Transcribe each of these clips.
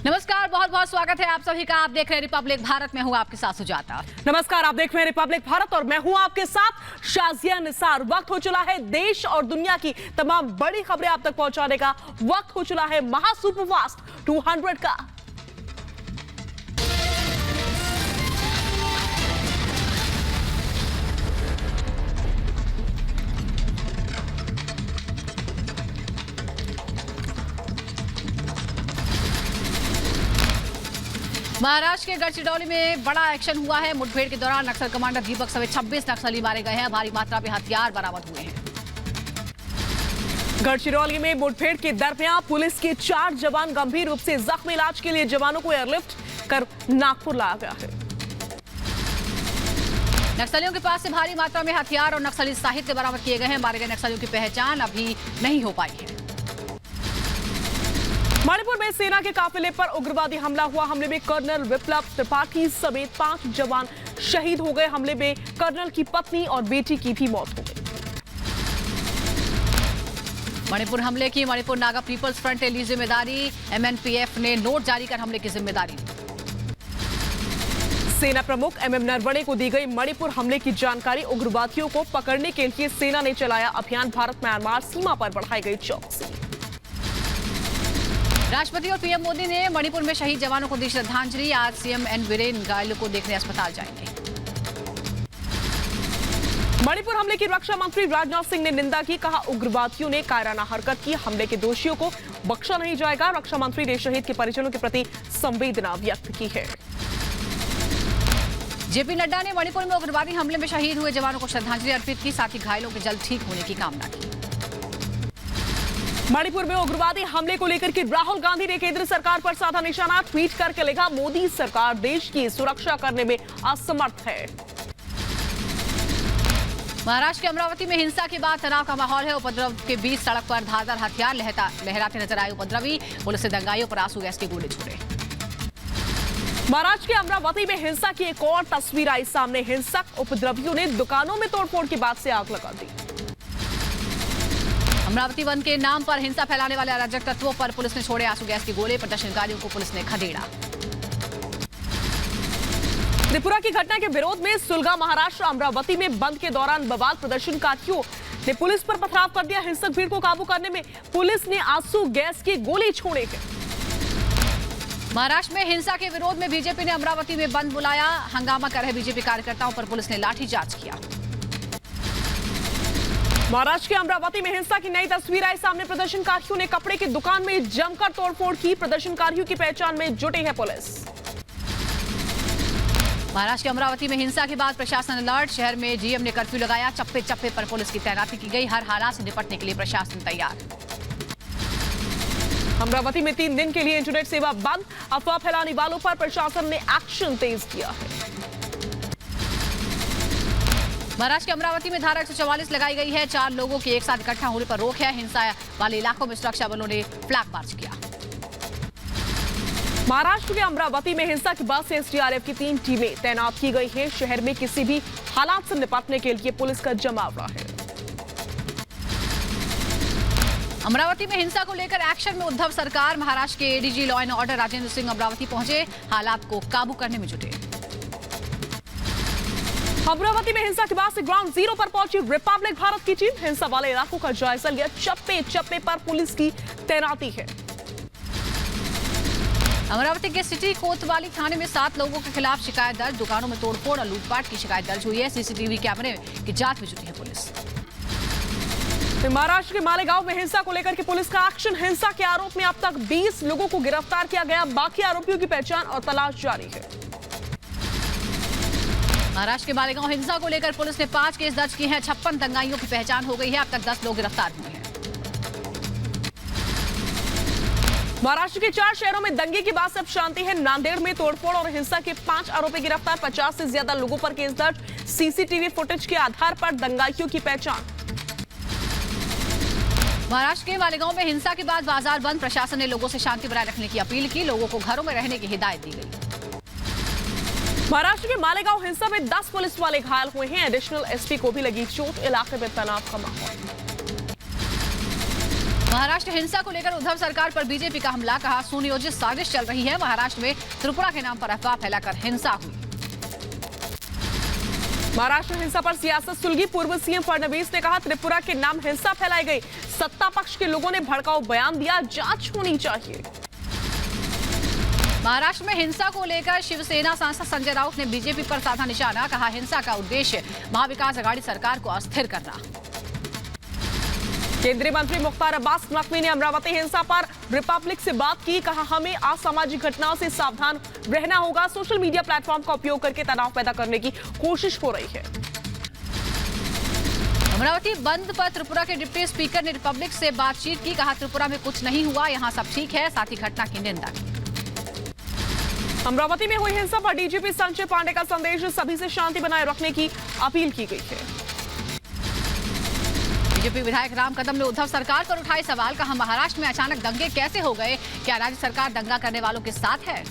नमस्कार, बहुत बहुत स्वागत है आप सभी का। आप देख रहे हैं रिपब्लिक भारत में हूं आपके साथ सुजाता। नमस्कार, आप देख रहे हैं रिपब्लिक भारत और मैं हूं आपके साथ शाजिया निसार। वक्त हो चला है देश और दुनिया की तमाम बड़ी खबरें आप तक पहुंचाने का। वक्त हो चला है महा सुपरफास्ट 200 का। महाराष्ट्र के गढ़चिरौली में बड़ा एक्शन हुआ है। मुठभेड़ के दौरान नक्सल कमांडर दीपक समेत 26 नक्सली मारे गए हैं। भारी मात्रा में हथियार बरामद हुए हैं। गढ़चिरौली में मुठभेड़ के दरमियान पुलिस के 4 जवान गंभीर रूप से जख्मी। इलाज के लिए जवानों को एयरलिफ्ट कर नागपुर लाया गया है। नक्सलियों के पास से भारी मात्रा में हथियार और नक्सली साहित्य बरामद किए गए हैं। मारे गए नक्सलियों की पहचान अभी नहीं हो पाई है। मणिपुर में सेना के काफिले पर उग्रवादी हमला हुआ। हमले में कर्नल विप्लव त्रिपाठी समेत 5 जवान शहीद हो गए। हमले में कर्नल की पत्नी और बेटी की भी मौत हो गई। मणिपुर हमले की मणिपुर नागा पीपल्स फ्रंट ने ली जिम्मेदारी। MNPF ने नोट जारी कर हमले की जिम्मेदारी ली। सेना प्रमुख MM नरवणे को दी गई मणिपुर हमले की जानकारी। उग्रवादियों को पकड़ने के लिए सेना ने चलाया अभियान। भारत म्यांमार सीमा पर बढ़ाई गई चौकसी। राष्ट्रपति और PM मोदी ने मणिपुर में शहीद जवानों को दी श्रद्धांजलि। आज CM N बीरेन घायलों को देखने अस्पताल जाएंगे। मणिपुर हमले की रक्षा मंत्री राजनाथ सिंह ने निंदा की। कहा, उग्रवादियों ने कायराना हरकत की। हमले के दोषियों को बख्शा नहीं जाएगा। रक्षा मंत्री ने शहीद के परिजनों के प्रति संवेदना व्यक्त की है। JP नड्डा ने मणिपुर में उग्रवादी हमले में शहीद हुए जवानों को श्रद्धांजलि अर्पित की। साथ ही घायलों के जल्द ठीक होने की कामना की। मणिपुर में उग्रवादी हमले को लेकर के राहुल गांधी ने केंद्र सरकार पर साधा निशाना। ट्वीट करके लिखा, मोदी सरकार देश की सुरक्षा करने में असमर्थ है। महाराष्ट्र के अमरावती में हिंसा के बाद तनाव का माहौल है। उपद्रव के बीच सड़क पर धारदार हथियार लहराते नजर आए उपद्रवी। पुलिस ने दंगाइयों पर आंसू गैस के गोले छोड़े। महाराष्ट्र के अमरावती में हिंसा की एक और तस्वीर आई सामने। हिंसक उपद्रवियों ने दुकानों में तोड़फोड़ के बाद से आग लगा दी। अमरावती बंद के नाम पर हिंसा फैलाने वाले अराजक तत्वों पर पुलिस ने छोड़े आंसू गैस के गोले। प्रदर्शनकारियों को पुलिस ने खदेड़ा। त्रिपुरा की घटना के विरोध में सुलगा महाराष्ट्र अमरावती में बंद के दौरान बवाल। प्रदर्शनकारियों ने पुलिस पर पथराव कर दिया। हिंसक भीड़ को काबू करने में पुलिस ने आंसू गैस के गोले छोड़े हैं। महाराष्ट्र में हिंसा के विरोध में बीजेपी ने अमरावती में बंद बुलाया। हंगामा कर रहे बीजेपी कार्यकर्ताओं पर पुलिस ने लाठीचार्ज किया। महाराष्ट्र के अमरावती में हिंसा की नई तस्वीर आई सामने। प्रदर्शनकारियों ने कपड़े की दुकान में जमकर तोड़फोड़ की। प्रदर्शनकारियों की पहचान में जुटी है पुलिस। महाराष्ट्र के अमरावती में हिंसा के बाद प्रशासन अलर्ट। शहर में GM ने कर्फ्यू लगाया। चप्पे चप्पे पर पुलिस की तैनाती की गई। हर हालात से निपटने के लिए प्रशासन तैयार। अमरावती में 3 दिन के लिए इंटरनेट सेवा बंद। अफवाह फैलाने वालों पर प्रशासन ने एक्शन तेज किया है। महाराष्ट्र के अमरावती में धारा 144 लगाई गई है। 4 लोगों के एक साथ इकट्ठा होने पर रोक है। हिंसा वाले इलाकों में सुरक्षा बलों ने फ्लैग मार्च किया। महाराष्ट्र के अमरावती में हिंसा के बाद से SDRF की 3 टीमें तैनात की गई हैं। शहर में किसी भी हालात से निपटने के लिए पुलिस का जमावड़ा है। अमरावती में हिंसा को लेकर एक्शन में उद्धव सरकार। महाराष्ट्र के ADG law and order Rajendra Singh Amravati पहुंचे। हालात को काबू करने में जुटे। अमरावती में हिंसा के बाद से ग्राउंड जीरो पर पहुंची रिपब्लिक भारत की टीम। हिंसा वाले इलाकों का जायजा लिया। चप्पे चप्पे पर पुलिस की तैनाती है। अमरावती के सिटी कोतवाली थाने में 7 लोगों के खिलाफ शिकायत दर्ज। दुकानों में तोड़फोड़ और लूटपाट की शिकायत दर्ज हुई है। CCTV कैमरे की जांच में जुटी है पुलिस। महाराष्ट्र के मालेगांव में हिंसा को लेकर के पुलिस का एक्शन। हिंसा के आरोप में अब तक 20 लोगों को गिरफ्तार किया गया। बाकी आरोपियों की पहचान और तलाश जारी है। महाराष्ट्र के मालेगांव हिंसा को लेकर पुलिस ने 5 केस दर्ज किए हैं। 56 दंगाइयों की पहचान हो गई है। अब तक 10 लोग गिरफ्तार हुए हैं। महाराष्ट्र के 4 शहरों में दंगे के बाद से अब शांति है। नांदेड़ में तोड़फोड़ और हिंसा के 5 आरोपी गिरफ्तार। 50 से ज्यादा लोगों पर केस दर्ज। CCTV फुटेज के आधार पर दंगाइयों की पहचान। महाराष्ट्र के मालेगांव में हिंसा के बाद बाजार बंद। प्रशासन ने लोगों से शांति बनाए रखने की अपील की। लोगों को घरों में रहने की हिदायत दी गई। महाराष्ट्र के मालेगांव हिंसा में 10 पुलिस वाले घायल हुए हैं। एडिशनल SP को भी लगी चोट। इलाके में तनाव का माहौल। महाराष्ट्र हिंसा को लेकर उद्धव सरकार पर बीजेपी का हमला, कहा सुनियोजित साजिश चल रही है। महाराष्ट्र में त्रिपुरा के नाम पर अफवाह फैलाकर हिंसा हुई। महाराष्ट्र हिंसा पर सियासत सुलगी। पूर्व सीएम फडणवीस ने कहा त्रिपुरा के नाम हिंसा फैलाई गई। सत्ता पक्ष के लोगों ने भड़काऊ बयान दिया, जांच होनी चाहिए। महाराष्ट्र में हिंसा को लेकर शिवसेना सांसद संजय राउत ने बीजेपी पर साधा निशाना, कहा हिंसा का उद्देश्य महाविकास अघाड़ी सरकार को अस्थिर करना। केंद्रीय मंत्री मुख्तार अब्बास नकवी ने अमरावती हिंसा पर रिपब्लिक से बात की, कहा हमें असामाजिक घटनाओं से सावधान रहना होगा। सोशल मीडिया प्लेटफॉर्म का उपयोग करके तनाव पैदा करने की कोशिश हो रही है। अमरावती बंद पर त्रिपुरा के डिप्टी स्पीकर ने रिपब्लिक से बातचीत की, कहा त्रिपुरा में कुछ नहीं हुआ, यहां सब ठीक है, साथ ही घटना की निंदा की। अमरावती में हुई हिंसा पर डीजीपी संजय पांडे का संदेश, सभी से शांति बनाए रखने की अपील की गई है। बीजेपी विधायक राम कदम ने उद्धव सरकार पर उठाए सवाल, कहा महाराष्ट्र में अचानक दंगे कैसे हो गए, क्या राज्य सरकार दंगा करने वालों के साथ है।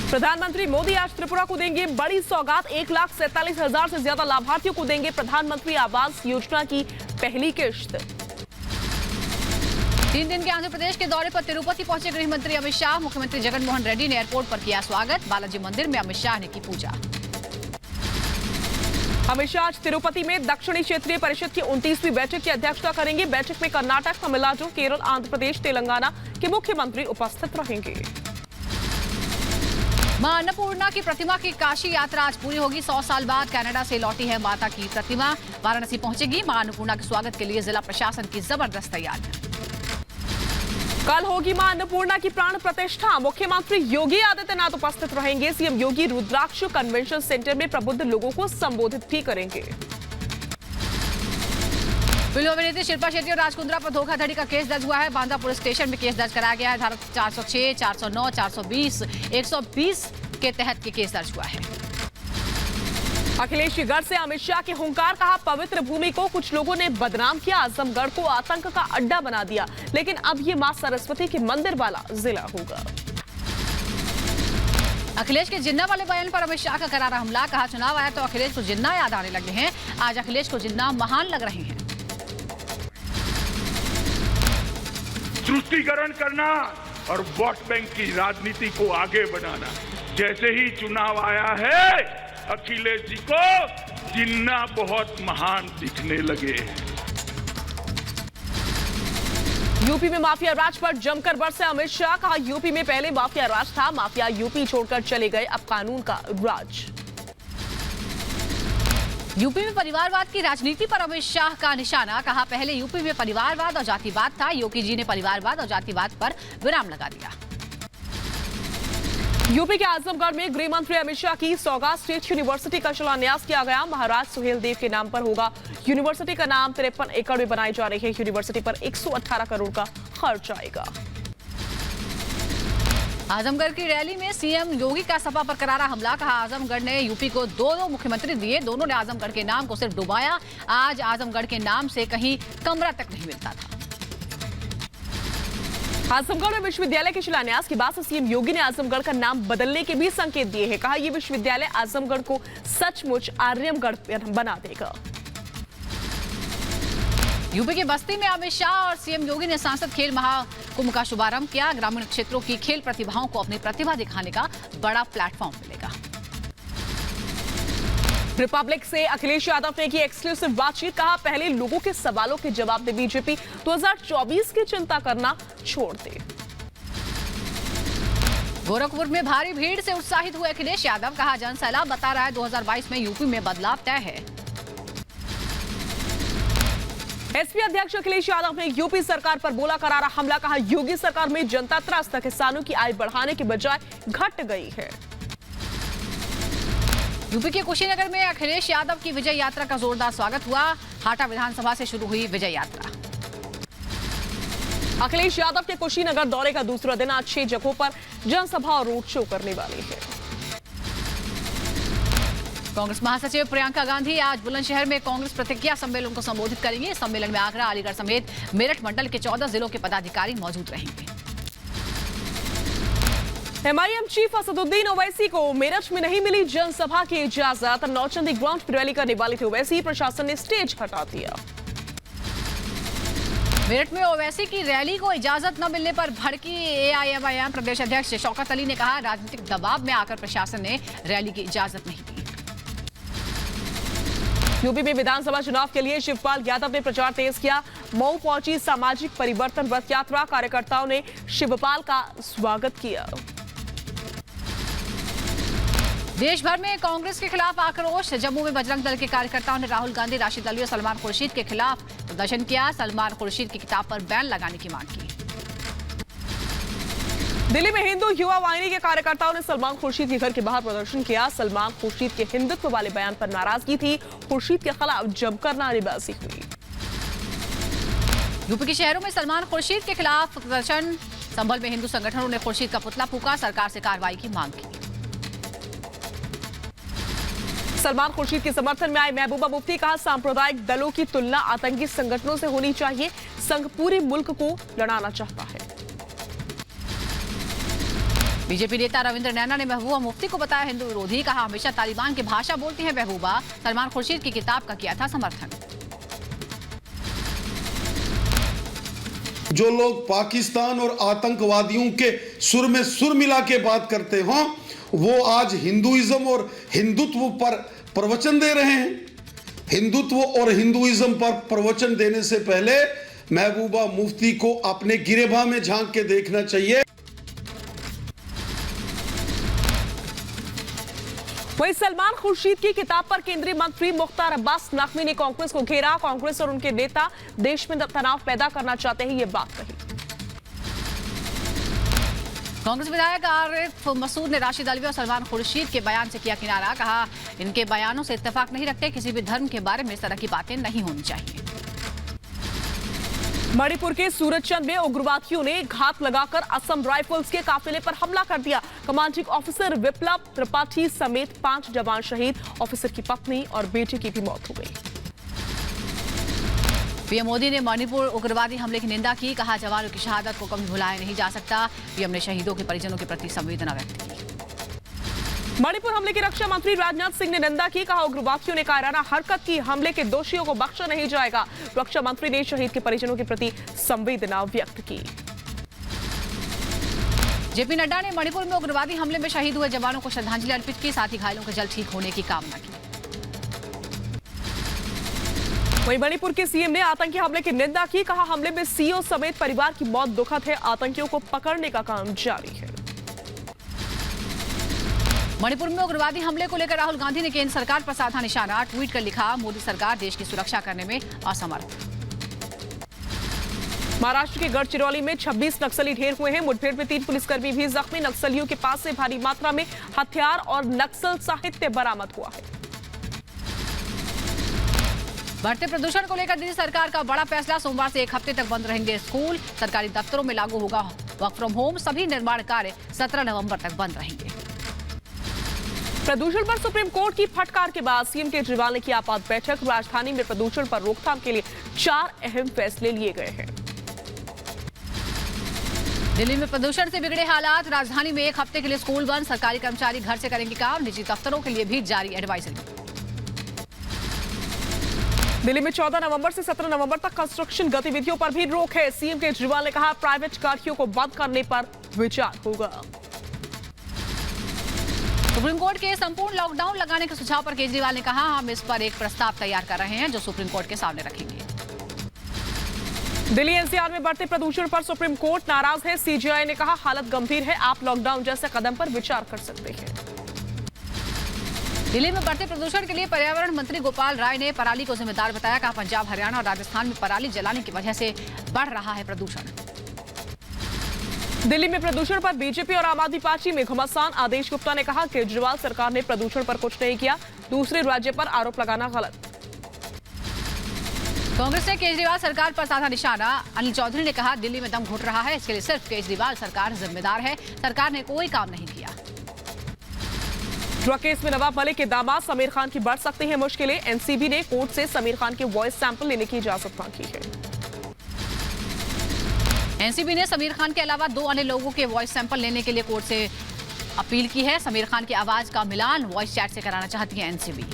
प्रधानमंत्री मोदी आज त्रिपुरा को देंगे बड़ी सौगात, 1,47,000 से ज्यादा लाभार्थियों को देंगे प्रधानमंत्री आवास योजना की पहली किश्त। 3 दिन के आंध्र प्रदेश के दौरे पर तिरुपति पहुंचे गृह मंत्री अमित शाह। मुख्यमंत्री जगनमोहन रेड्डी ने एयरपोर्ट पर किया स्वागत। बालाजी मंदिर में अमित शाह ने की पूजा। अमित शाह आज तिरुपति में दक्षिणी क्षेत्रीय परिषद की 29वीं बैठक की अध्यक्षता करेंगे। बैठक में कर्नाटक, तमिलनाडु, केरल, आंध्र प्रदेश, तेलंगाना के मुख्यमंत्री उपस्थित रहेंगे। मां अन्नपूर्णा की प्रतिमा की काशी यात्रा आज पूरी होगी। 100 साल बाद कनाडा से लौटी है माता की प्रतिमा, वाराणसी पहुंचेगी। मां अन्नपूर्णा के स्वागत के लिए जिला प्रशासन की जबरदस्त तैयारियां। कल होगी मां अन्नपूर्णा की प्राण प्रतिष्ठा, मुख्यमंत्री योगी आदित्यनाथ उपस्थित रहेंगे। सीएम योगी रुद्राक्ष कन्वेंशन सेंटर में प्रबुद्ध लोगों को संबोधित भी करेंगे। फिल्म अभिनेत्री शिल्पा शेट्टी और राज कुंद्रा पर धोखाधड़ी का केस दर्ज हुआ है। बांद्रा पुलिस स्टेशन में केस दर्ज कराया गया है। धारा 406, 409, 420, 120 के तहत के केस दर्ज हुआ है। अखिलेश के गढ़ से अमित शाह के हुंकार, कहा पवित्र भूमि को कुछ लोगों ने बदनाम किया, आजमगढ़ को आतंक का अड्डा बना दिया, लेकिन अब ये मां सरस्वती के मंदिर वाला जिला होगा। अखिलेश के जिन्ना वाले बयान पर अमित शाह का करारा हमला, कहा चुनाव आया तो अखिलेश को जिन्ना याद आने लगे हैं। आज अखिलेश को जिन्ना महान लग रहे हैं। तुष्टीकरण करना और वोट बैंक की राजनीति को आगे बढ़ाना, जैसे ही चुनाव आया है अखिलेश जी को जिन्ना बहुत महान दिखने लगे। यूपी में माफिया राज पर जमकर बरसे अमित शाह, कहा यूपी में पहले माफिया राज था, माफिया यूपी छोड़कर चले गए, अब कानून का राज। यूपी में परिवारवाद की राजनीति पर अमित शाह का निशाना, कहा पहले यूपी में परिवारवाद और जातिवाद था, योगी जी ने परिवारवाद और जातिवाद पर विराम लगा दिया। यूपी के आजमगढ़ में गृह मंत्री अमित शाह की सौगात स्टेट यूनिवर्सिटी का शिलान्यास किया गया। महाराज सुहेल देव के नाम पर होगा यूनिवर्सिटी का नाम। 53 एकड़ में बनाई जा रही है यूनिवर्सिटी पर 118 करोड़ का खर्च आएगा। आजमगढ़ की रैली में सीएम योगी का सपा पर करारा हमला, कहा आजमगढ़ ने यूपी को दो मुख्यमंत्री दिए, दोनों ने आजमगढ़ के नाम को सिर्फ डुबाया। आज आजमगढ़ के नाम से कहीं कमरा तक नहीं मिलता था। आजमगढ़ में विश्वविद्यालय के शिलान्यास के बाद सीएम योगी ने आजमगढ़ का नाम बदलने के भी संकेत दिए हैं। कहा यह विश्वविद्यालय आजमगढ़ को सचमुच आर्यमगढ़ बना देगा। यूपी के बस्ती में अमित शाह और सीएम योगी ने सांसद खेल महाकुंभ का शुभारंभ किया। ग्रामीण क्षेत्रों की खेल प्रतिभाओं को अपनी प्रतिभा दिखाने का बड़ा प्लेटफॉर्म मिलेगा। रिपब्लिक से अखिलेश यादव ने की एक्सक्लूसिव बातचीत, कहा पहले लोगों के सवालों के जवाब दे बीजेपी, 2024 की चिंता करना छोड़ दे। गोरखपुर में भारी भीड़ से उत्साहित हुए अखिलेश यादव, कहा जन सैलाब बता रहा है 2022 में यूपी में बदलाव तय है। एसपी अध्यक्ष अखिलेश यादव ने यूपी सरकार पर बोला करारा हमला, कहा योगी सरकार में जनता त्रस्त, किसानों की आय बढ़ाने के बजाय घट गई है। यूपी के कुशीनगर में अखिलेश यादव की विजय यात्रा का जोरदार स्वागत हुआ। हाटा विधानसभा से शुरू हुई विजय यात्रा। अखिलेश यादव के कुशीनगर दौरे का दूसरा दिन आज 6 जगहों पर जनसभा और रोड शो करने वाले हैं। कांग्रेस महासचिव प्रियंका गांधी आज बुलंदशहर में कांग्रेस प्रतिज्ञा सम्मेलन को संबोधित करेंगे। इस सम्मेलन में आगरा, अलीगढ़ समेत मेरठ मंडल के 14 जिलों के पदाधिकारी मौजूद रहेंगे। एमआईएम चीफ असदुद्दीन ओवैसी को मेरठ में नहीं मिली जनसभा की इजाजत। नौचंदी ग्राउंड पर रैली करने वाले थे ओवैसी, प्रशासन ने स्टेज हटा दिया। मेरठ में ओवैसी की रैली को इजाजत न मिलने पर भड़की एआईएमआईएम प्रदेश अध्यक्ष शौकत अली ने कहा, राजनीतिक दबाव में आकर प्रशासन ने रैली की इजाजत नहीं दी। यूपी में विधानसभा चुनाव के लिए शिवपाल यादव ने प्रचार तेज किया। मऊ पहुंची सामाजिक परिवर्तन रथ यात्रा, कार्यकर्ताओं ने शिवपाल का स्वागत किया। देश भर में कांग्रेस के खिलाफ आक्रोश। जम्मू में बजरंग दल के कार्यकर्ताओं ने राहुल गांधी, राशिद अली और सलमान खुर्शीद के खिलाफ प्रदर्शन किया। सलमान खुर्शीद की किताब पर बैन लगाने की मांग की। दिल्ली में हिंदू युवा वाहिनी के कार्यकर्ताओं ने सलमान खुर्शीद के घर के बाहर प्रदर्शन किया। सलमान खुर्शीद के हिंदुत्व वाले बयान पर नाराजगी थी। खुर्शीद के खिलाफ जमकर नारेबाजी हुई। यूपी के शहरों में सलमान खुर्शीद के खिलाफ प्रदर्शन। संभल में हिंदू संगठनों ने खुर्शीद का पुतला फूंका, सरकार से कार्रवाई की मांग की। सलमान खुर्शीद के समर्थन में आई महबूबा मुफ्ती, कहा सांप्रदायिक दलों की तुलना आतंकी संगठनों से होनी चाहिए। संघ पूरे मुल्क को लड़ाना चाहता है। बीजेपी नेता रविंद्र नैना ने महबूबा मुफ्ती को बताया हिंदू विरोधी, कहा हमेशा तालिबान की भाषा बोलती है महबूबा। सलमान खुर्शीद की किताब का किया था समर्थन। जो लोग पाकिस्तान और आतंकवादियों के सुर में सुर मिला के बात करते हों, वो आज हिंदुइज्म और हिंदुत्व पर प्रवचन दे रहे हैं। हिंदुत्व और हिंदुइज्म पर प्रवचन देने से पहले महबूबा मुफ्ती को अपने गिरेबान में झांक के देखना चाहिए। वहीं सलमान खुर्शीद की किताब पर केंद्रीय मंत्री मुख्तार अब्बास नकवी ने कांग्रेस को घेरा। कांग्रेस और उनके नेता देश में तनाव पैदा करना चाहते हैं, ये बात कही। कांग्रेस विधायक आरिफ मसूद ने राशिद अली और सलमान खुर्शीद के बयान से किया किनारा, कहा इनके बयानों से इत्तेफाक नहीं रखते, किसी भी धर्म के बारे में इस तरह की बातें नहीं होनी चाहिए। मणिपुर के सूरजचंद में उग्रवादियों ने घात लगाकर असम राइफल्स के काफिले पर हमला कर दिया। कमांडिंग ऑफिसर विप्लव त्रिपाठी समेत 5 जवान शहीद, ऑफिसर की पत्नी और बेटे की भी मौत हो गई। पीएम मोदी ने मणिपुर उग्रवादी हमले की निंदा की, कहा जवानों की शहादत को कभी भुलाया नहीं जा सकता। पीएम ने शहीदों के परिजनों के प्रति संवेदना व्यक्त की। मणिपुर हमले की रक्षा मंत्री राजनाथ सिंह ने निंदा की, कहा उग्रवादियों ने कायराना हरकत की, हमले के दोषियों को बख्शा नहीं जाएगा। रक्षा मंत्री ने शहीद के परिजनों के प्रति संवेदना व्यक्त की। जेपी नड्डा ने मणिपुर में उग्रवादी हमले में शहीद हुए जवानों को श्रद्धांजलि अर्पित की, साथ ही घायलों के जल्द ठीक होने की कामना की। वहीं मणिपुर के सीएम ने आतंकी हमले की निंदा की, कहा हमले में सीओ समेत परिवार की मौत दुखद है, आतंकियों को पकड़ने का काम जारी है। मणिपुर में उग्रवादी हमले को लेकर राहुल गांधी ने केंद्र सरकार पर साधा निशाना, ट्वीट कर लिखा मोदी सरकार देश की सुरक्षा करने में असमर्थ। महाराष्ट्र के गढ़चिरौली में 26 नक्सली ढेर हुए हैं। मुठभेड़ में 3 पुलिसकर्मी भी जख्मी। नक्सलियों के पास से भारी मात्रा में हथियार और नक्सल साहित्य बरामद हुआ है। बढ़ते प्रदूषण को लेकर दिल्ली सरकार का बड़ा फैसला, सोमवार से 1 हफ्ते तक बंद रहेंगे स्कूल, सरकारी दफ्तरों में लागू होगा वर्क फ्रॉम होम, सभी निर्माण कार्य 17 नवंबर तक बंद रहेंगे। प्रदूषण पर सुप्रीम कोर्ट की फटकार के बाद सीएम केजरीवाल ने की आपात बैठक। राजधानी में प्रदूषण पर रोकथाम के लिए 4 अहम फैसले लिए गए हैं। दिल्ली में प्रदूषण से बिगड़े हालात, राजधानी में 1 हफ्ते के लिए स्कूल बंद, सरकारी कर्मचारी घर से करेंगे काम, निजी दफ्तरों के लिए भी जारी एडवाइजरी। दिल्ली में 14 नवंबर से 17 नवंबर तक कंस्ट्रक्शन गतिविधियों पर भी रोक है। सीएम केजरीवाल ने कहा प्राइवेट गाड़ियों को बंद करने पर विचार होगा। सुप्रीम कोर्ट के संपूर्ण लॉकडाउन लगाने के सुझाव पर केजरीवाल ने कहा हम इस पर एक प्रस्ताव तैयार कर रहे हैं जो सुप्रीम कोर्ट के सामने रखेंगे। दिल्ली एनसीआर में बढ़ते प्रदूषण पर सुप्रीम कोर्ट नाराज है। सीजेआई ने कहा हालत गंभीर है, आप लॉकडाउन जैसे कदम पर विचार कर सकते हैं। दिल्ली में बढ़ते प्रदूषण के लिए पर्यावरण मंत्री गोपाल राय ने पराली को जिम्मेदार बताया, कहा पंजाब, हरियाणा और राजस्थान में पराली जलाने की वजह से बढ़ रहा है प्रदूषण। दिल्ली में प्रदूषण पर बीजेपी और आम आदमी पार्टी में घमासान। आदेश गुप्ता ने कहा केजरीवाल सरकार ने प्रदूषण पर कुछ नहीं किया, दूसरे राज्य पर आरोप लगाना गलत। कांग्रेस ने केजरीवाल सरकार पर साधा निशाना। अनिल चौधरी ने कहा दिल्ली में दम घुट रहा है, इसके लिए सिर्फ केजरीवाल सरकार जिम्मेदार है, सरकार ने कोई काम नहीं किया। ड्रग केस में नवाब मलिक के दामाद समीर खान की बढ़ सकती है मुश्किलें। एनसीबी ने कोर्ट से समीर खान के वॉइस सैंपल लेने की इजाजत मांगी है। एनसीबी ने समीर खान के अलावा 2 अन्य लोगों के वॉइस सैंपल लेने के लिए कोर्ट से अपील की है। समीर खान की आवाज का मिलान वॉइस चैट से कराना चाहती है एनसीबी।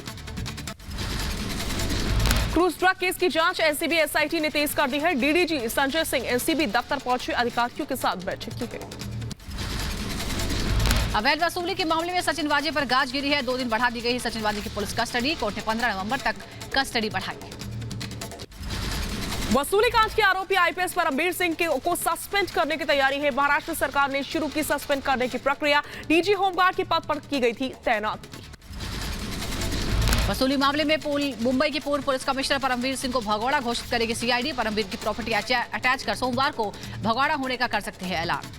क्रूज ट्रक केस की जांच एनसीबी एसआईटी ने तेज कर दी है। डीडीजी संजय सिंह एनसीबी दफ्तर पहुंचे, अधिकारियों के साथ बैठक की है। अवैध वसूली के मामले में सचिन वाजे पर गाज गिरी है। 2 दिन बढ़ा दी गई है सचिन वाजे की पुलिस कस्टडी। कोर्ट ने 15 नवंबर तक कस्टडी बढ़ाई। वसूली कांड के आरोपी आईपीएस परमवीर सिंह को सस्पेंड करने की तैयारी है। महाराष्ट्र सरकार ने शुरू की सस्पेंड करने की प्रक्रिया। डीजी होमगार्ड के पद पर की गई थी तैनात। वसूली मामले में मुंबई के पूर्व पुलिस कमिश्नर परमवीर सिंह को भगौड़ा घोषित करेगी सीआईडी। परमवीर की प्रॉपर्टी अटैच कर सोमवार को भगौड़ा होने का कर सकते हैं ऐलान।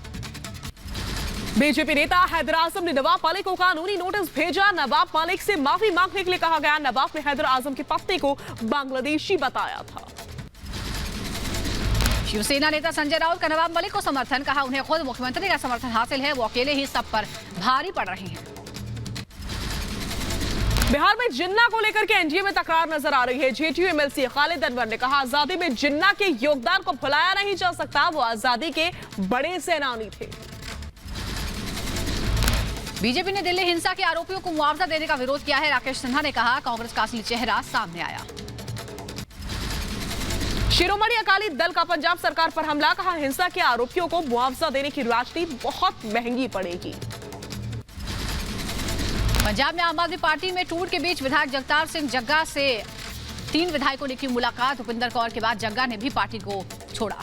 बीजेपी नेता हैदर आजम ने नवाब मलिक को कानूनी नोटिस भेजा। नवाब मलिक से माफी मांगने के लिए कहा गया। नवाब ने हैदर आजम की पत्नी को बांग्लादेशी बताया था। शिवसेना नेता संजय राउत का नवाब मलिक को समर्थन, कहा उन्हें खुद मुख्यमंत्री का समर्थन हासिल है, वो अकेले ही सब पर भारी पड़ रहे हैं। बिहार में जिन्ना को लेकर के एनडीए में तकरार नजर आ रही है। जेटीयू एमएलसी खालिद अनवर ने कहा, आजादी में जिन्ना के योगदान को भुलाया नहीं जा सकता, वो आजादी के बड़े सेनानी थे। बीजेपी ने दिल्ली हिंसा के आरोपियों को मुआवजा देने का विरोध किया है। राकेश सिन्हा ने कहा, कांग्रेस का असली चेहरा सामने आया। शिरोमणि अकाली दल का पंजाब सरकार पर हमला, कहा हिंसा के आरोपियों को मुआवजा देने की राजनीति बहुत महंगी पड़ेगी। पंजाब में आम आदमी पार्टी में टूट के बीच विधायक जगतार सिंह जग्गा से 3 विधायकों ने की मुलाकात। भूपिंदर कौर के बाद जग्गा ने भी पार्टी को छोड़ा।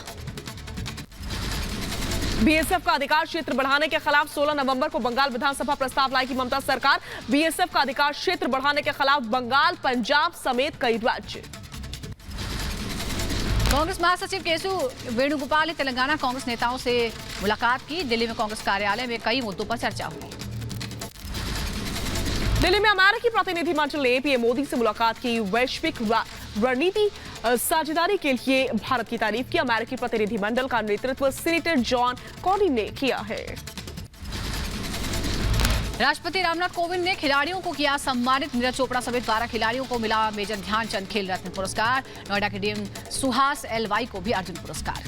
बीएसएफ का अधिकार क्षेत्र बढ़ाने के खिलाफ 16 नवंबर को बंगाल विधानसभा प्रस्ताव लाएगी ममता सरकार। बीएसएफ का अधिकार क्षेत्र बढ़ाने के खिलाफ बंगाल, पंजाब समेत कई राज्य। कांग्रेस महासचिव केसु वेणुगोपाल ने तेलंगाना कांग्रेस नेताओं से मुलाकात की। दिल्ली में कांग्रेस कार्यालय में कई मुद्दों पर चर्चा हुई। दिल्ली में अमेरिकी प्रतिनिधिमंडल ने पीएम मोदी से मुलाकात की। वैश्विक रणनीति साझेदारी के लिए भारत की तारीफ की। अमेरिकी प्रतिनिधिमंडल का नेतृत्व सीनेटर जॉन कॉर्डी ने किया है। राष्ट्रपति रामनाथ कोविंद ने खिलाड़ियों को किया सम्मानित। नीरज चोपड़ा समेत 12 खिलाड़ियों को मिला मेजर ध्यानचंद खेल रत्न पुरस्कार। नोएडा के डीएम सुहास एलवाई को भी अर्जुन पुरस्कार।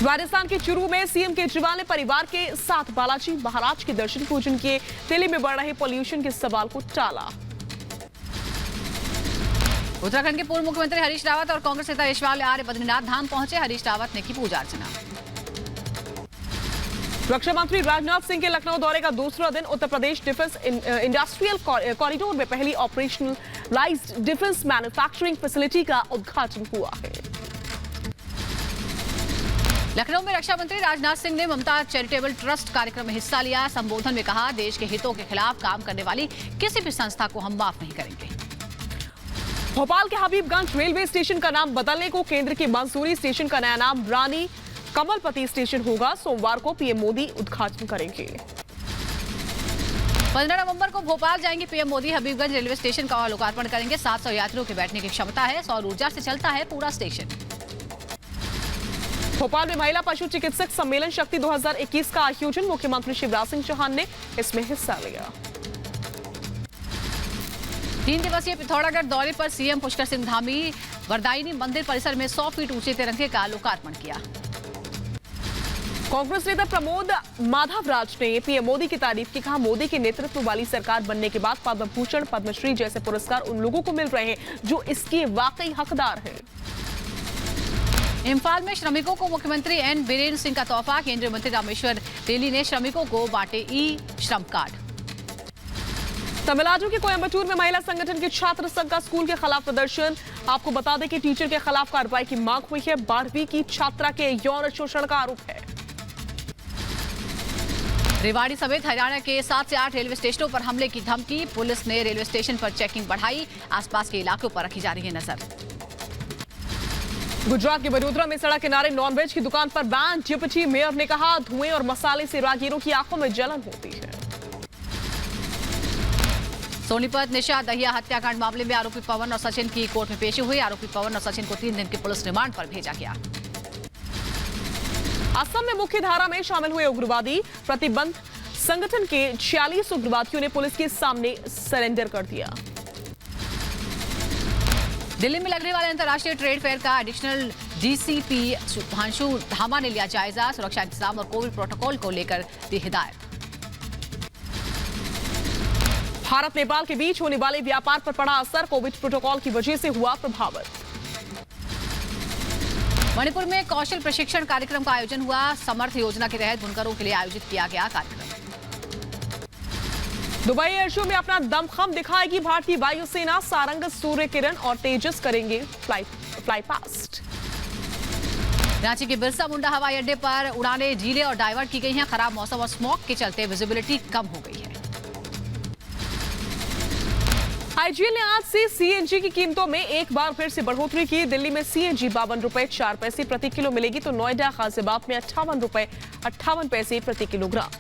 राजस्थान के चुरू में सीएम केजरीवाल ने परिवार के साथ बालाजी महाराज के दर्शन पूजन किए। दिल्ली में बढ़ रहे पॉल्यूशन के सवाल को टाला। उत्तराखंड के पूर्व मुख्यमंत्री हरीश रावत और कांग्रेस नेता यशपाल आर्य बद्रीनाथ धाम पहुंचे। हरीश रावत ने की पूजा अर्चना। रक्षा मंत्री राजनाथ सिंह के लखनऊ दौरे का दूसरा दिन। Uttar Pradesh defence industrial corridor में पहली ऑपरेशनलाइज्ड डिफेंस मैन्युफैक्चरिंग फैसिलिटी का उद्घाटन हुआ है। लखनऊ में रक्षा मंत्री राजनाथ सिंह ने ममता चैरिटेबल ट्रस्ट कार्यक्रम में हिस्सा लिया। संबोधन में कहा, देश के हितों के खिलाफ काम करने वाली किसी भी संस्था को हम माफ नहीं करेंगे। भोपाल के हबीबगंज रेलवे स्टेशन का नाम बदलने को केंद्र की मंजूरी। स्टेशन का नया नाम रानी कमलपति स्टेशन होगा। सोमवार को पीएम मोदी उद्घाटन करेंगे। 15 नवंबर को भोपाल जाएंगे PM Modi. Habibganj railway station का लोकार्पण करेंगे। 700 यात्रियों के बैठने की क्षमता है। सौर ऊर्जा से चलता है पूरा स्टेशन। भोपाल में महिला पशु चिकित्सक सम्मेलन शक्ति 2021 का आयोजन। मुख्यमंत्री शिवराज सिंह चौहान ने इसमें हिस्सा लिया। 3 दिवसीय पिथौरागढ़ दौरे पर सीएम पुष्कर सिंह धामी वरदायिनी मंदिर परिसर में 100 फीट ऊंचे तिरंगे का लोकार्पण किया। कांग्रेस नेता प्रमोद माधवराज ने पीएम मोदी की तारीफ की। कहा, मोदी के नेतृत्व वाली सरकार बनने के बाद पद्म भूषण, पद्मश्री जैसे पुरस्कार उन लोगों को मिल रहे हैं जो इसके वाकई हकदार हैं। इम्फाल में श्रमिकों को मुख्यमंत्री एन बीरेन सिंह का तोहफा। केंद्रीय मंत्री रामेश्वर तेली ने श्रमिकों को बांटे ई श्रम कार्ड। तमिलनाडु के कोयम्बटूर में महिला संगठन के छात्र संघ का स्कूल के खिलाफ प्रदर्शन। आपको बता दें कि टीचर के खिलाफ कार्रवाई की मांग हुई है। 12वीं की छात्रा के यौन शोषण का आरोप है। रेवाड़ी समेत हरियाणा के 7 से 8 रेलवे स्टेशनों पर हमले की धमकी। पुलिस ने रेलवे स्टेशन पर चेकिंग बढ़ाई। आसपास के इलाकों पर रखी जा रही है नजर। गुजरात के बड़ोदरा में सड़क किनारे नॉनवेज की दुकान पर बैन। डिप्टी मेयर ने कहा, धुएं और मसाले से राहगीरों की आंखों में जलन होती है। सोनीपत निशा दहिया हत्याकांड मामले में आरोपी पवन और सचिन की कोर्ट में पेशी हुई। आरोपी पवन और सचिन को 3 दिन के पुलिस रिमांड पर भेजा गया। असम में मुख्य धारा में शामिल हुए उग्रवादी। प्रतिबंध संगठन के 46 उग्रवादियों ने पुलिस के सामने सरेंडर कर दिया। दिल्ली में लगने वाले अंतर्राष्ट्रीय ट्रेड फेयर का एडिशनल डीसीपी सुधांशु धामा ने लिया जायजा। सुरक्षा इंतजाम और कोविड प्रोटोकॉल को लेकर दी हिदायत। भारत नेपाल के बीच होने वाले व्यापार पर पड़ा असर, कोविड प्रोटोकॉल की वजह से हुआ प्रभावित। मणिपुर में कौशल प्रशिक्षण कार्यक्रम का आयोजन हुआ। समर्थ योजना के तहत बुनकरों के लिए आयोजित किया गया कार्यक्रम। दुबई एयर शो में अपना दमखम दिखाएगी भारतीय वायुसेना। सारंग, सूर्य किरण और तेजस करेंगे फ्लाई पास्ट। रांची के बिरसा मुंडा हवाई अड्डे पर उड़ानें ढीले और डाइवर्ट की गई हैं। खराब मौसम और स्मॉग के चलते विजिबिलिटी कम हो गई है। आईजीएल ने आज से सीएनजी की कीमतों में एक बार फिर से बढ़ोतरी की। दिल्ली में सीएनजी 52 रुपए 4 पैसे प्रति किलो मिलेगी, तो नोएडा, गाजियाबाद में 58 रुपए 58 पैसे प्रति किलोग्राम।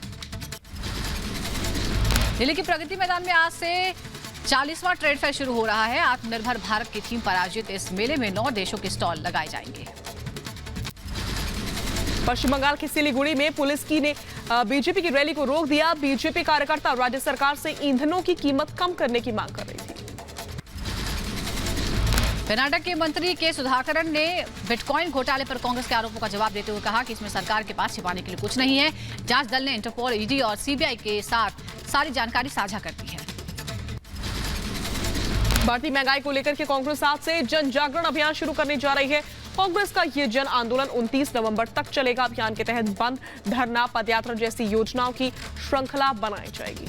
दिल्ली के प्रगति मैदान में आज से 40वां ट्रेड फेयर शुरू हो रहा है। आत्मनिर्भर भारत की थीम पर आयोजित इस मेले में 9 देशों के स्टॉल लगाए जाएंगे। पश्चिम बंगाल के सिलीगुड़ी में पुलिस ने बीजेपी की रैली को रोक दिया। बीजेपी कार्यकर्ता राज्य सरकार से ईंधनों की कीमत कम करने की मांग कर रही थी। कर्नाटक के मंत्री के सुधाकरन ने बिटकॉइन घोटाले पर कांग्रेस के आरोपों का जवाब देते हुए कहा कि इसमें सरकार के पास छिपाने के लिए कुछ नहीं है। जांच दल ने इंटरपोल, ईडी और सीबीआई के साथ सारी जानकारी साझा कर दी है। बढ़ती महंगाई को लेकर के कांग्रेस आज से जन जागरण अभियान शुरू करने जा रही है। कांग्रेस का ये जन आंदोलन 29 नवंबर तक चलेगा। अभियान के तहत बंद, धरना, पदयात्रा जैसी योजनाओं की श्रृंखला बनाई जाएगी।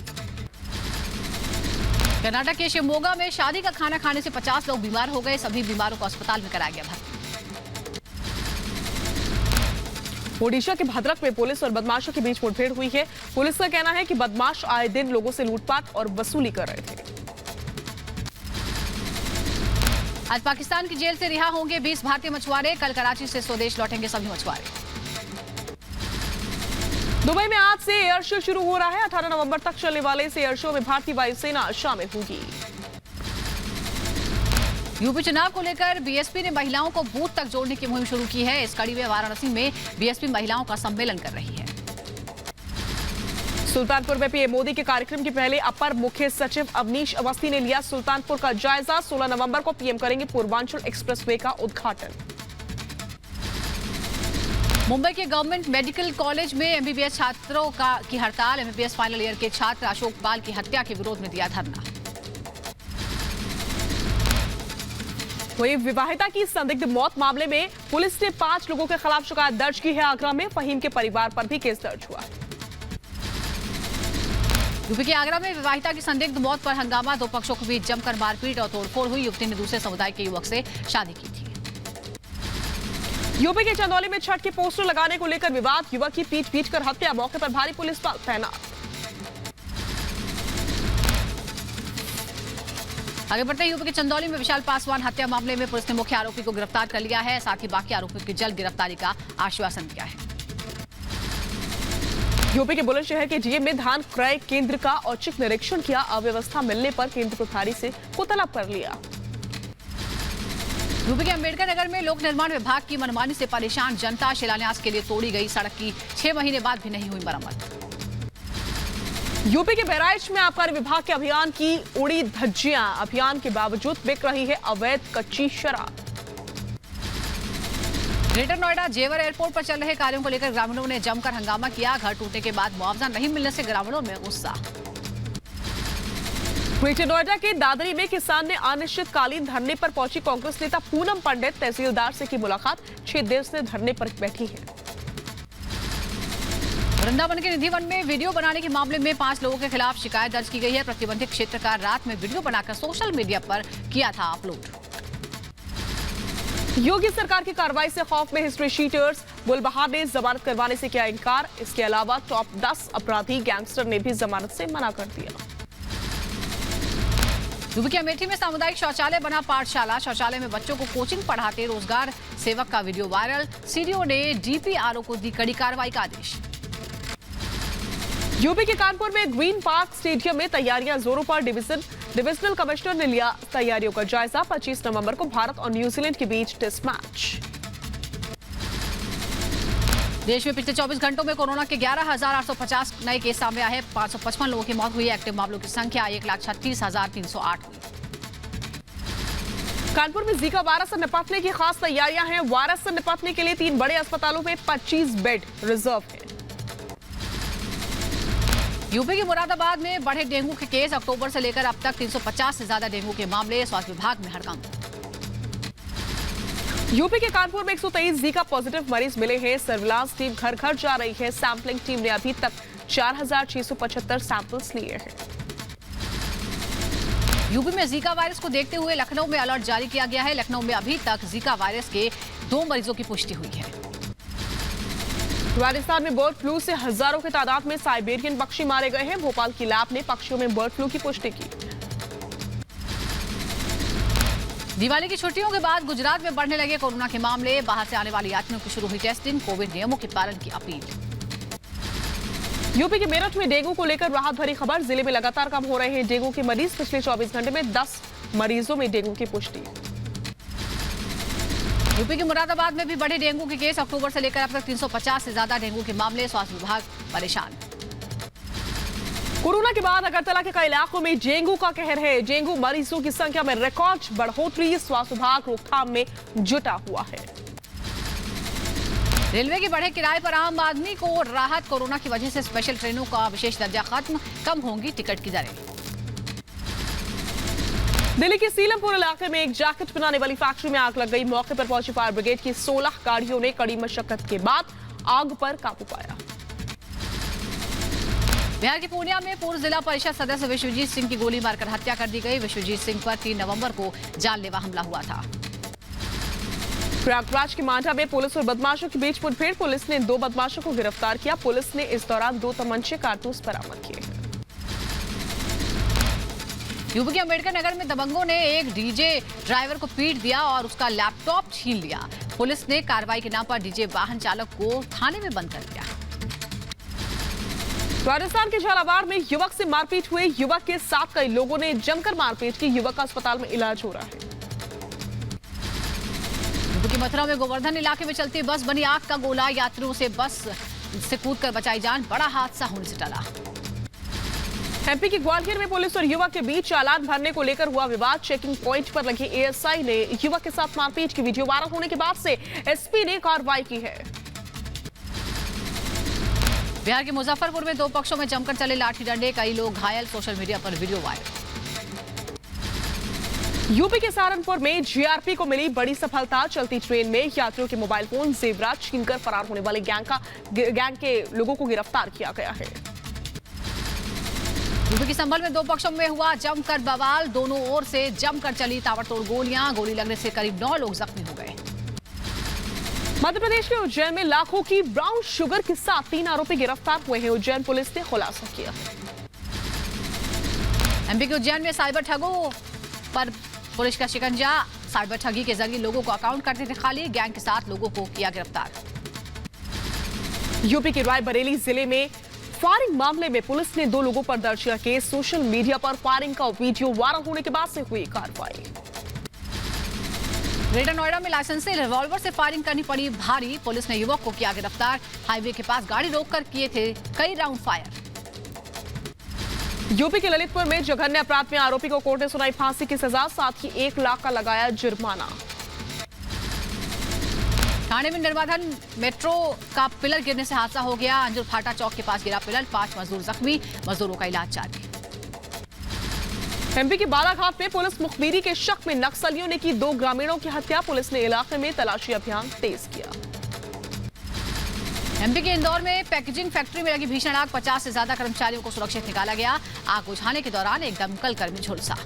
कर्नाटक के शिवमोगा में शादी का खाना खाने से 50 लोग बीमार हो गए। सभी बीमारों को अस्पताल में कराया गया भर्ती। ओडिशा के भद्रक में पुलिस और बदमाशों के बीच मुठभेड़ हुई है। पुलिस का कहना है कि बदमाश आए दिन लोगों से लूटपाट और वसूली कर रहे थे। आज पाकिस्तान की जेल से रिहा होंगे 20 भारतीय मछुआरे। कल कराची से स्वदेश लौटेंगे सभी मछुआरे। दुबई में आज से एयर शो शुरू हो रहा है। 18 नवंबर तक चलने वाले इस एयर शो में भारतीय वायुसेना शामिल होगी। यूपी चुनाव को लेकर बीएसपी ने महिलाओं को बूथ तक जोड़ने की मुहिम शुरू की है। इस कड़ी में वाराणसी में बीएसपी महिलाओं का सम्मेलन कर रही है। सुल्तानपुर में पीएम मोदी के कार्यक्रम के पहले अपर मुख्य सचिव अवनीश अवस्थी ने लिया सुल्तानपुर का जायजा। 16 नवंबर को पीएम करेंगे पूर्वांचल एक्सप्रेसवे का उद्घाटन। मुंबई के गवर्नमेंट मेडिकल कॉलेज में एमबीबीएस छात्रों की हड़ताल। एमबीबीएस फाइनल ईयर के छात्र अशोक पाल की हत्या के विरोध में दिया धरना। वहीं विवाहिता की संदिग्ध मौत मामले में पुलिस ने 5 लोगों के खिलाफ शिकायत दर्ज की है। आगरा में फहीम के परिवार पर भी केस दर्ज हुआ। यूपी के आगरा में विवाहिता की संदिग्ध मौत पर हंगामा। 2 पक्षों के बीच जमकर मारपीट और तोड़फोड़ हुई। युवती ने दूसरे समुदाय के युवक से शादी की थी। यूपी के चंदौली में छठ के पोस्टर लगाने को लेकर विवाद। युवक की पीट कर हत्या। मौके पर भारी पुलिस बल तैनात। आगे बढ़ते यूपी के चंदौली में विशाल पासवान हत्या मामले में पुलिस ने मुख्य आरोपी को गिरफ्तार कर लिया है। साथ ही बाकी आरोपियों की जल्द गिरफ्तारी का आश्वासन दिया है। यूपी के बुलंदशहर के डीएम में धान क्रय केंद्र का औचक निरीक्षण किया। अव्यवस्था मिलने पर केंद्र प्रभारी से को तलब कर लिया। यूपी के अंबेडकर नगर में लोक निर्माण विभाग की मनमानी से परेशान जनता। शिलान्यास के लिए तोड़ी गई सड़क की 6 महीने बाद भी नहीं हुई मरम्मत। यूपी के बहराइच में आबकारी विभाग के अभियान की उड़ी धज्जियां। अभियान के बावजूद बिक रही है अवैध कच्ची शराब। ग्रेटर नोएडा जेवर एयरपोर्ट पर चल रहे कार्यों को लेकर ग्रामीणों ने जमकर हंगामा किया। घर टूटने के बाद मुआवजा नहीं मिलने से ग्रामीणों में गुस्सा। ग्रेटर नोएडा के दादरी में किसान ने अनिश्चितकालीन धरने पर पहुंची कांग्रेस नेता पूनम पंडित तहसीलदार से की मुलाकात। 6 देर से धरने पर बैठी है। वृंदावन के निधि वन में वीडियो बनाने के मामले में 5 लोगों के खिलाफ शिकायत दर्ज की गई है। प्रतिबंधित क्षेत्र का रात में वीडियो बनाकर सोशल मीडिया पर किया था अपलोड। योगी सरकार की कार्रवाई से खौफ में हिस्ट्री शीटर्स। गुलबहार ने जमानत करवाने से किया इनकार। इसके अलावा टॉप 10 अपराधी गैंगस्टर ने भी जमानत से मना कर दिया। यूपी के अमेठी में सामुदायिक शौचालय बना पाठशाला। शौचालय में बच्चों को कोचिंग पढ़ाते रोजगार सेवक का वीडियो वायरल। सीडीओ ने डीपीआरओ को दी कड़ी कार्रवाई का आदेश। यूपी के कानपुर में ग्रीन पार्क स्टेडियम में तैयारियां जोरों पर। डिविजनल कमिश्नर ने लिया तैयारियों का जायजा। 25 नवंबर को भारत और न्यूजीलैंड के बीच टेस्ट मैच। देश में पिछले 24 घंटों में कोरोना के 11,850 नए केस सामने आए। 555 लोगों की मौत हुई। एक्टिव मामलों की संख्या 1,36,308 हुई। कानपुर में जीका वायरस से निपटने की खास तैयारियां हैं। वायरस से निपटने के लिए 3 बड़े अस्पतालों में 25 बेड रिजर्व है। यूपी के मुरादाबाद में बढ़े डेंगू के केस। अक्टूबर से लेकर अब तक 350 से ज्यादा डेंगू के मामले। स्वास्थ्य विभाग में हड़कंप। यूपी के कानपुर में 123 जीका पॉजिटिव मरीज मिले हैं। सर्विलांस टीम घर घर जा रही है। सैंपलिंग टीम ने अभी तक 4675 सैंपल्स लिए हैं। यूपी में जीका वायरस को देखते हुए लखनऊ में अलर्ट जारी किया गया है। लखनऊ में अभी तक जीका वायरस के 2 मरीजों की पुष्टि हुई है। राजस्थान में बर्ड फ्लू से हजारों की तादाद में साइबेरियन पक्षी मारे गए हैं। भोपाल की लैब ने पक्षियों में बर्ड फ्लू की पुष्टि की। दिवाली की छुट्टियों के बाद गुजरात में बढ़ने लगे कोरोना के मामले। बाहर से आने वाले यात्रियों की शुरू हुई टेस्टिंग। कोविड नियमों के पालन की अपील। यूपी के मेरठ में डेंगू को लेकर राहत भरी खबर। जिले में लगातार कम हो रहे हैं डेंगू के मरीज। पिछले 24 घंटे में 10 मरीजों में डेंगू की पुष्टि। यूपी के मुरादाबाद में भी बढ़े डेंगू के केस। अक्टूबर से लेकर अब तक 350 से ज्यादा डेंगू के मामले। स्वास्थ्य विभाग परेशान। कोरोना के बाद अगरतला के कई इलाकों में डेंगू का कहर है। डेंगू मरीजों की संख्या में रिकॉर्ड बढ़ोतरी। स्वास्थ्य विभाग रोकथाम में जुटा हुआ है। रेलवे के बढ़े किराए पर आम आदमी को राहत। कोरोना की वजह से स्पेशल ट्रेनों का विशेष दर्जा खत्म। कम होंगी टिकट की दरें। दिल्ली के सीलमपुर इलाके में एक जैकेट बनाने वाली फैक्ट्री में आग लग गई। मौके पर पहुंची फायर ब्रिगेड की 16 गाड़ियों ने कड़ी मशक्कत के बाद आग पर काबू पाया। बिहार के पूर्णिया में पूर्व जिला परिषद सदस्य विश्वजीत सिंह की गोली मारकर हत्या कर दी गई। विश्वजीत सिंह पर 3 नवंबर को जानलेवा हमला हुआ था। प्रयागराज के मांझा में पुलिस और बदमाशों के बीच मुठभेड़। पुलिस ने 2 बदमाशों को गिरफ्तार किया। पुलिस ने इस दौरान 2 तमंचे कारतूस बरामद किए। यूपी के अम्बेडकर नगर में दबंगों ने एक डीजे ड्राइवर को पीट दिया और उसका लैपटॉप छीन लिया। पुलिस ने कार्रवाई के नाम पर डीजे वाहन चालक को थाने में बंद कर दिया। राजस्थान के झालावाड़ में युवक से मारपीट हुई। युवक के साथ कई लोगों ने जमकर मारपीट की। युवक का अस्पताल में इलाज हो रहा है। यूपी की मथुरा में गोवर्धन इलाके में चलती बस बनी आग का गोला। यात्रियों से बस से कूदकर बचाई जान। बड़ा हादसा होने से टला। एमपी के ग्वालियर में पुलिस और युवक के बीच चालान भरने को लेकर हुआ विवाद। चेकिंग पॉइंट पर लगे एएसआई ने युवक के साथ मारपीट की। वीडियो वायरल होने के बाद से एसपी ने कार्रवाई की है। बिहार के मुजफ्फरपुर में 2 पक्षों में जमकर चले लाठी डंडे। कई लोग घायल। सोशल मीडिया पर वीडियो वायरल। यूपी के सहारनपुर में जीआरपी को मिली बड़ी सफलता। चलती ट्रेन में यात्रियों के मोबाइल फोन जेवरात छीनकर फरार होने वाले गैंग के लोगों को गिरफ्तार किया गया है। यूपी के संभल में 2 पक्षों में हुआ जमकर बवाल। दोनों ओर से जमकर चली ताबड़तोड़ गोलियां। गोली लगने से करीब 9 लोग जख्मी हो गए। मध्य प्रदेश के उज्जैन में लाखों की ब्राउन शुगर के साथ 3 आरोपी गिरफ्तार हुए हैं। उज्जैन पुलिस ने खुलासा किया। एमपी के उज्जैन में साइबर ठगों पर पुलिस का शिकंजा। साइबर ठगी के जरिए लोगों को अकाउंट करते थे खाली। गैंग के साथ लोगों को किया गिरफ्तार। यूपी के रायबरेली जिले में फायरिंग मामले में पुलिस ने 2 लोगों पर दर्ज किया केस। सोशल मीडिया पर फायरिंग का वीडियो वायरल होने के बाद से हुई कार्रवाई। ग्रेटर नोएडा में लाइसेंस से रिवॉल्वर से फायरिंग करनी पड़ी भारी। पुलिस ने युवक को किया गिरफ्तार। हाईवे के पास गाड़ी रोककर किए थे कई राउंड फायर। यूपी के ललितपुर में जघन्य अपराध में आरोपी को कोर्ट ने सुनाई फांसी की सजा। साथ ही 1 लाख का लगाया जुर्माना। ठाणे में निर्बाधन मेट्रो का पिलर गिरने से हादसा हो गया। अंजुर फाटा चौक के पास गिरा पिलर। 5 मजदूर जख्मी। मजदूरों का इलाज जारी। एमपी के बालाघाट में पुलिस मुखबिरी के शक में नक्सलियों ने की 2 ग्रामीणों की हत्या। पुलिस ने इलाके में तलाशी अभियान तेज किया। एमपी के इंदौर में पैकेजिंग फैक्ट्री में लगी भीषण आग। 50 से ज्यादा कर्मचारियों को सुरक्षित निकाला गया। आग बुझाने के दौरान एक दमकल कर्मी झुलसा।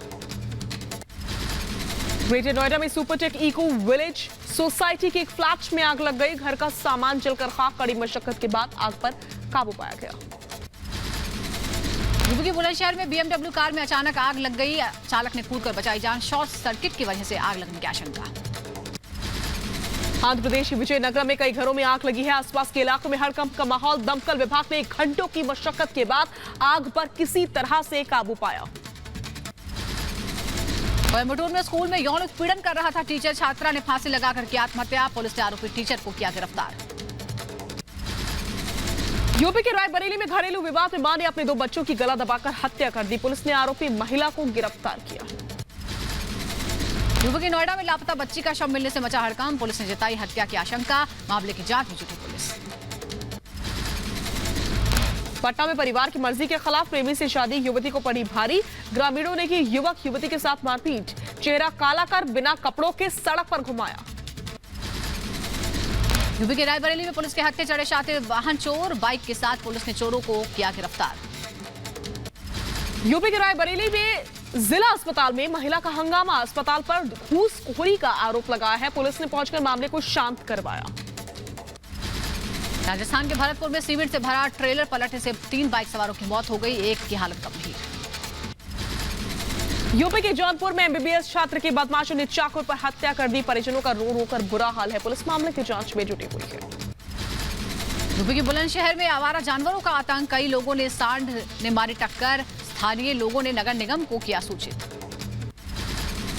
ग्रेटर नोएडा में सुपरटेक इको विलेज सोसाइटी के एक फ्लैट में आग लग गई। घर का सामान जलकर खाक। कड़ी मशक्कत के बाद आग पर काबू पाया गया। यूपी के बुलंदशहर में बीएमडब्ल्यू कार में अचानक आग लग गई। चालक ने कूदकर बचाई जान। शॉर्ट सर्किट की वजह से आग लगने की आशंका। आंध्र प्रदेश के विजयनगरम में कई घरों में आग लगी है। आसपास के इलाकों में हड़कंप का माहौल। दमकल विभाग ने घंटों की मशक्कत के बाद आग पर किसी तरह से काबू पाया। कोयम्बटूर में स्कूल में यौन उत्पीड़न कर रहा था टीचर। छात्रा ने फांसी लगाकर की आत्महत्या। पुलिस ने आरोपी टीचर को किया गिरफ्तार। यूपी के रायबरेली में घरेलू विवाद में मां ने अपने 2 बच्चों की गला दबाकर हत्या कर दी। पुलिस ने आरोपी महिला को गिरफ्तार किया। यूपी के नोएडा में लापता बच्ची का शव मिलने से मचा हड़कंप। पुलिस ने जताई हत्या की आशंका। मामले की जांच में जुटी पुलिस। पटना में परिवार की मर्जी के खिलाफ प्रेमी से शादी, युवती को पड़ी भारी। ग्रामीणों ने की युवक युवती के साथ मारपीट, चेहरा काला कर बिना कपड़ों के सड़क पर घुमाया। यूपी के रायबरेली में पुलिस के हत्थे चढ़े शातिर वाहन चोर, बाइक के साथ पुलिस ने चोरों को किया गिरफ्तार। यूपी के रायबरेली में जिला अस्पताल में महिला का हंगामा, अस्पताल पर घूसखोरी का आरोप लगाया है। पुलिस ने पहुंचकर मामले को शांत करवाया। राजस्थान के भरतपुर में सीमेंट से भरा ट्रेलर पलटने से 3 बाइक सवारों की मौत हो गई, एक की हालत गंभीर। यूपी के जौनपुर में एमबीबीएस छात्र की बदमाशों ने चाकू पर हत्या कर दी, परिजनों का रो रो कर बुरा हाल है। पुलिस मामले की जांच में जुटी हुई है। यूपी के बुलंदशहर में आवारा जानवरों का आतंक, कई लोगों ने सांड ने मारी टक्कर, स्थानीय लोगों ने नगर निगम को किया सूचित।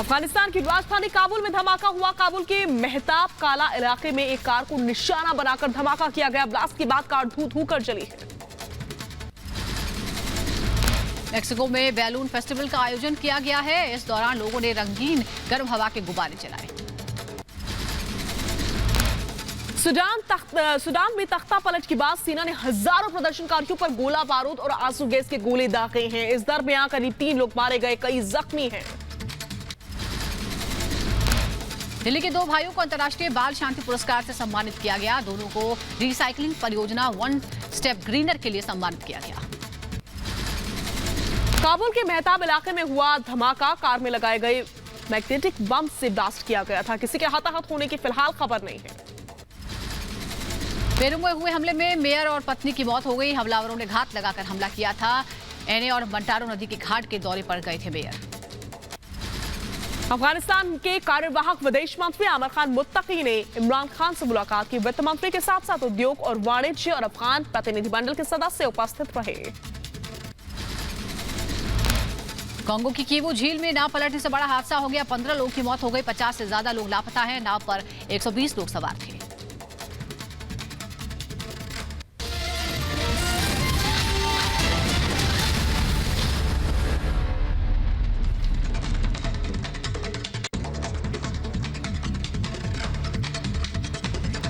अफगानिस्तान की राजधानी काबुल में धमाका हुआ। काबुल के मेहताब काला इलाके में एक कार को निशाना बनाकर धमाका किया गया। ब्लास्ट के बाद कार धू धू कर जली है। मेक्सिको में बैलून फेस्टिवल का आयोजन किया गया है, इस दौरान लोगों ने रंगीन गर्म हवा के गुब्बारे जलाए। सूडान में तख्ता पलट के बाद सेना ने हजारों प्रदर्शनकारियों पर गोला बारूद और आंसू गैस के गोले दागे हैं। इस दरमियान करीब 3 लोग मारे गए, कई जख्मी हैं। दिल्ली के 2 भाइयों को अंतर्राष्ट्रीय बाल शांति पुरस्कार से सम्मानित किया गया। दोनों को रिसाइकलिंग परियोजना 1 स्टेप ग्रीनर के लिए सम्मानित किया गया। काबुल के मेहताब इलाके में हुआ धमाका, कार में लगाए गए मैग्नेटिक बम से ब्लास्ट किया गया था। किसी के हताहत होने की फिलहाल खबर नहीं है। पेरू में हुए हमले में मेयर और पत्नी की मौत हो गई। हमलावरों ने घात लगाकर हमला किया था। एने और बंटारो नदी के घाट के दौरे पर गए थे मेयर। अफगानिस्तान के कार्यवाहक विदेश मंत्री आमिर खान मुत्तकी ने इमरान खान से मुलाकात की। वित्त मंत्री के साथ साथ उद्योग और वाणिज्य और अफगान प्रतिनिधिमंडल के सदस्य उपस्थित रहे। कांगो की कीवू झील में नाव पलटने से बड़ा हादसा हो गया, 15 लोगों की मौत हो गई, 50 से ज्यादा लोग लापता हैं। नाव पर 120 लोग सवार थे।